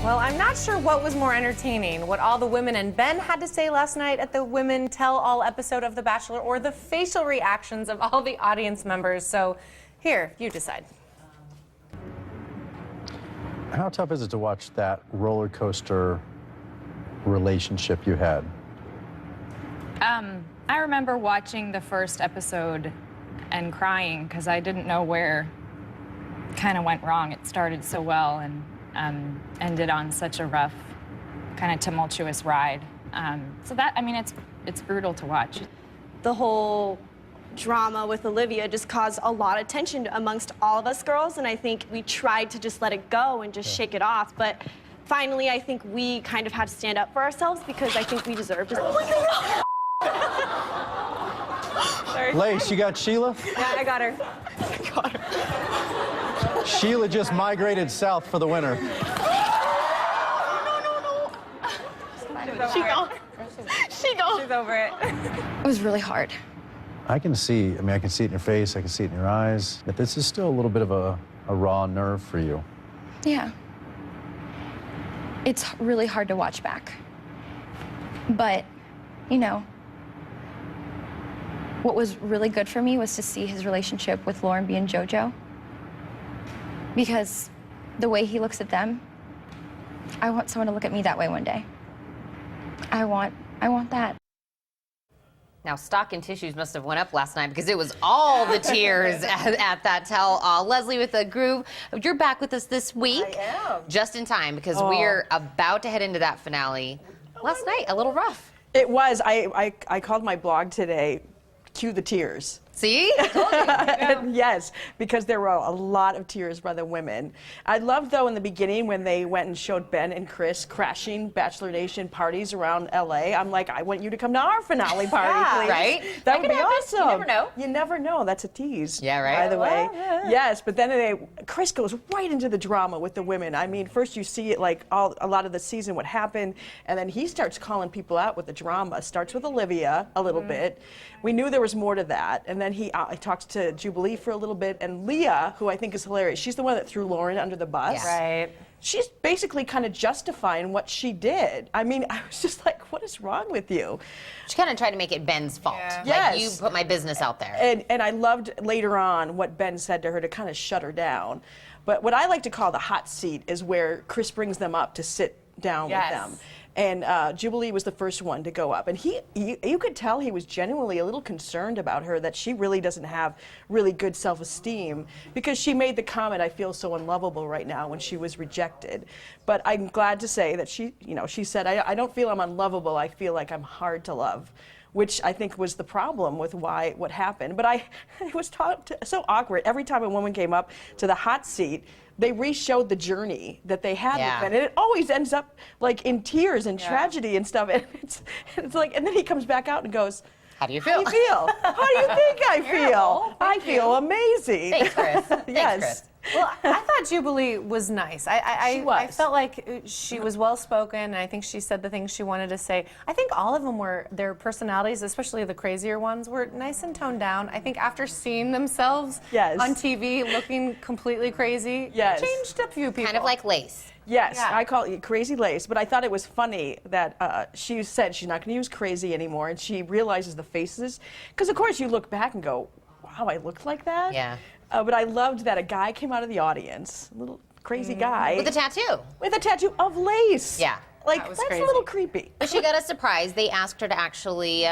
Well, I'm not sure what was more entertaining, what all the women and Ben had to say last night at the Women Tell All episode of The Bachelor, or the facial reactions of all the audience members. So here, you decide. How tough is it to watch that roller coaster relationship you had? I remember watching the first episode and crying because I didn't know where it kind of went wrong. It started so well and ended on such a rough, kind of tumultuous ride. So that, I mean, it's brutal to watch. The whole drama with Olivia just caused a lot of tension amongst all of us girls, and I think we tried to just let it go and just shake it off. But finally, I think we kind of had to stand up for ourselves because I think we deserved it. Sorry. Lace, you got Sheila? Yeah, I got her. Sheila just migrated south for the winner. She gone. She gone. She's over it. It was really hard. I can see it in your face, I can see it in your eyes, that this is still a little bit of a raw nerve for you. Yeah. It's really hard to watch back. But, you know, what was really good for me was to see his relationship with Lauren B and JoJo. Because the way he looks at them, I want someone to look at me that way one day. I want that. Now, stock and tissues must have went up last night because it was all the tears at that tell-all. Leslie with the Groove, you're back with us this week. I am. Just in time because we're about to head into that finale. Last night, a little rough. It was. I called my blog today, Cue the Tears. See? I told you. Yes, because there were a lot of tears by the women. I loved, though, in the beginning when they went and showed Ben and Chris crashing Bachelor Nation parties around L.A. I'm like, I want you to come to our finale party, please. Right? That would be awesome. You never know. You never know. That's a tease. Yeah, right. By the way. Yes, but then Chris goes right into the drama with the women. I mean, first you see it like a lot of the season, what happened, and then he starts calling people out with the drama. Starts with Olivia a little bit. We knew there was more to that, and then he talks to Jubilee for a little bit, and Leah, who I think is hilarious, she's the one that threw Lauren under the bus. Yeah. Right. She's basically kind of justifying what she did. I mean, I was just like, what is wrong with you? She kind of tried to make it Ben's fault. Yeah. Like, Yes. you put my business out there. And I loved later on what Ben said to her to kind of shut her down. But what I like to call the hot seat is where Chris brings them up to sit down with them. And Jubilee was the first one to go up. And you could tell he was genuinely a little concerned about her, that she really doesn't have really good self-esteem, because she made the comment, I feel so unlovable right now, when she was rejected. But I'm glad to say that she said, I don't feel I'm unlovable, I feel like I'm hard to love, which I think was the problem with what happened. But it was so awkward. Every time a woman came up to the hot seat, they re-showed the journey that they had with Ben, and it always ends up like in tears and tragedy and stuff. And it's like, and then he comes back out and goes, How do you feel? How do you feel? How do you think I feel? I feel amazing. Thanks, Chris. Yes. Thanks, Chris. Well, I thought Jubilee was nice. She was. I felt like she was well-spoken, and I think she said the things she wanted to say. I think all of them their personalities, especially the crazier ones, were nice and toned down. I think after seeing themselves on TV looking completely crazy, changed a few people. Kind of like Lace. Yes, I call it Crazy Lace, but I thought it was funny that she said she's not going to use crazy anymore, and she realizes the faces. Because, of course, you look back and go, wow, I looked like that? Yeah. But I loved that a guy came out of the audience, a little crazy guy. With a tattoo. With a tattoo of lace. Yeah. Like, That was that's crazy. a little creepy. But she got a surprise. They asked her to actually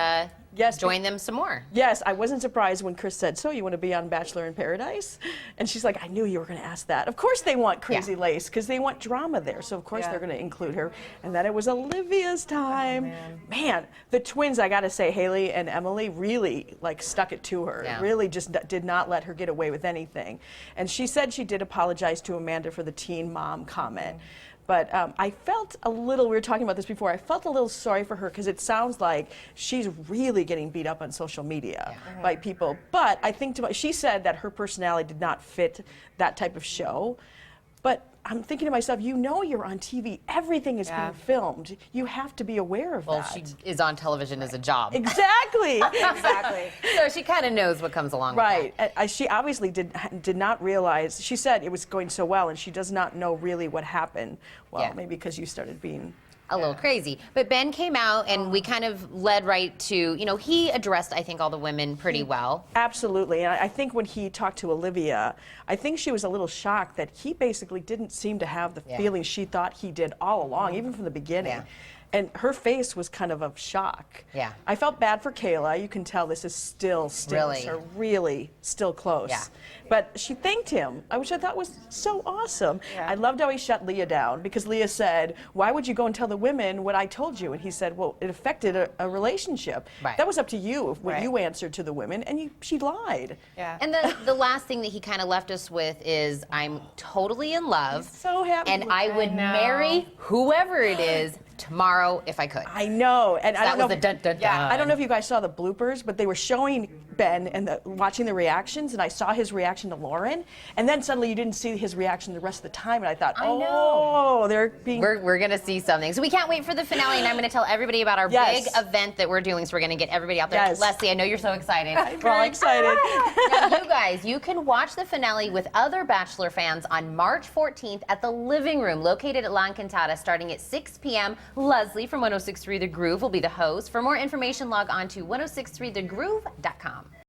join them some more. Yes, I wasn't surprised when Chris said, so you want to be on Bachelor in Paradise? And she's like, I knew you were going to ask that. Of course they want Crazy Lace, because they want drama there. So, of course, they're going to include her. And then it was Olivia's time. Man, the twins, I got to say, Haley and Emily really, like, stuck it to her. Yeah. Really just did not let her get away with anything. And she said she did apologize to Amanda for the teen mom comment. But I felt a little, we were talking about this before, I felt a little sorry for her because it sounds like she's really getting beat up on social media by people. But I think she said that her personality did not fit that type of show. But I'm thinking to myself, you know you're on TV. Everything is being filmed. You have to be aware of that. Well, she is on television as a job. Exactly. Exactly. So she kind of knows what comes along with that. She obviously did not realize, she said it was going so well, and she does not know really what happened. Well, maybe because you started being a little crazy. But Ben came out, and we kind of led right to, you know, he addressed, I think, all the women pretty well. Absolutely. And I think when he talked to Olivia, I think she was a little shocked that he basically didn't seem to have the feelings she thought he did all along, even from the beginning. Yeah. And her face was kind of shock. Yeah. I felt bad for Kayla. You can tell this is still really still close. Yeah. But she thanked him, which I thought was so awesome. Yeah. I loved how he shut Leah down, because Leah said, why would you go and tell the women what I told you? And he said, well, it affected a relationship. Right. That was up to you, what you answered to the women, and she lied. Yeah. And the last thing that he kind of left us with is, I'm totally in love. So happy. And I would marry whoever it is tomorrow if I could. I know. And So I that don't was know the dun dun dun. I don't know if you guys saw the bloopers, but they were showing Ben and watching the reactions, and I saw his reaction to Lauren, and then suddenly you didn't see his reaction the rest of the time, and I thought, they're being... We're going to see something. So we can't wait for the finale, and I'm going to tell everybody about our big event that we're doing, so we're going to get everybody out there. Yes. Leslie, I know you're so excited. We're all excited. Now, you guys, you can watch the finale with other Bachelor fans on March 14th at the Living Room, located at La Encantada, starting at 6 p.m. Leslie from 106.3 The Groove will be the host. For more information, log on to 1063thegroove.com.